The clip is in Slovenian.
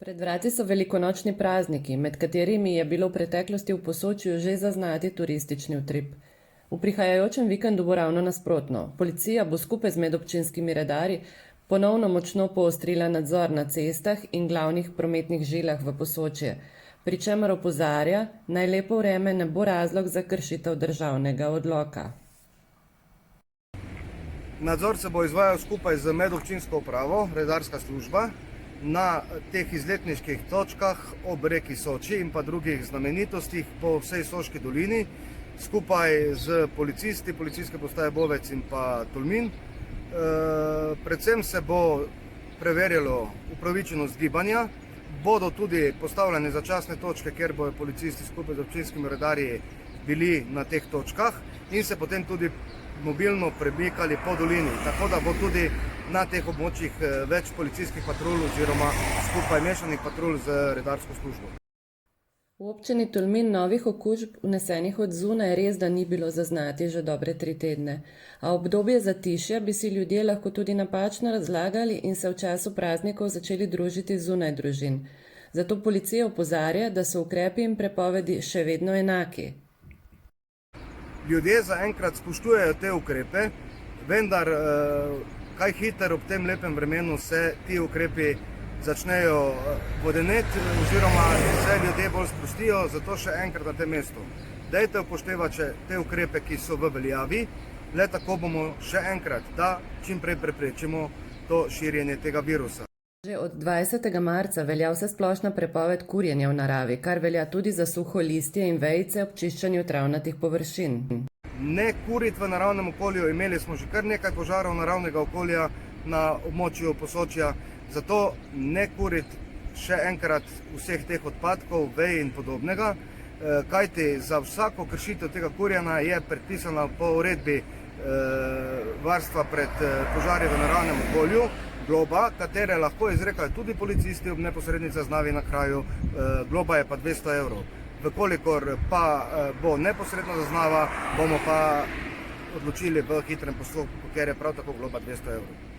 Pred vrati so velikonočni prazniki, med katerimi je bilo v preteklosti v Posočju že zaznati turistični utrip. V prihajajočem vikendu bo ravno nasprotno. Policija bo skupaj z medobčinskimi redarji ponovno močno poostrila nadzor na cestah in glavnih prometnih žilah v Posočje, pri čemer opozarja, naj lepo vreme ne bo razlog za kršitev državnega odloka. Nadzor se bo izvajal skupaj z medobčinsko upravo, redarska služba, na teh izletniških točkah ob reki Soči in pa drugih znamenitostih po vsej Soški dolini, skupaj z policisti, policijske postaje Bovec in pa Tolmin. Predvsem se bo preverjalo upravičenost gibanja, bodo tudi postavljene začasne točke, kjer bodo policisti skupaj z občinskimi redarji bili na teh točkah in se potem tudi mobilno premikali po dolini, tako da bo tudi na teh območjih več policijskih patrulj oziroma skupaj mešanih patrulj z redarsko službo. V občini Tolmin novih okužb vnesenih od zunaj res da ni bilo zaznati že dobre 3 tedne, a obdobje zatišja bi si ljudje lahko tudi napačno razlagali in se v času praznikov začeli družiti zunaj družin. Zato policija opozarja, da so ukrepi in prepovedi še vedno enaki. Ljudje zaenkrat spoštujejo te ukrepe, vendar kaj hitro ob tem lepem vremenu se ti ukrepi začnejo vodeneti oziroma se ljudje bolj sprostijo, zato še enkrat na tem mestu. Dajte upoštevati te ukrepe, ki so v veljavi, le tako bomo še enkrat, da čim prej preprečimo to širjenje tega virusa. Že od 20. marca velja vsesplošna prepoved kurjenja v naravi, kar velja tudi za suho listje in vejice ob čiščenju travnatih površin. Ne kuriti v naravnem okolju, imeli smo že kar nekaj požarov naravnega okolja na območju Posočja, zato ne kuriti še enkrat vseh teh odpadkov, vej in podobnega, kajti za vsako kršitev tega kurjenja je predpisana po uredbi varstva pred požari v naravnem okolju globa, katere lahko izrekajo tudi policisti ob neposredni zaznavi na kraju, globa je pa 200 evrov. Vkolikor pa bo neposredna zaznava, bomo pa odločili v hitrem postopku, ker je prav tako globa 200 evrov.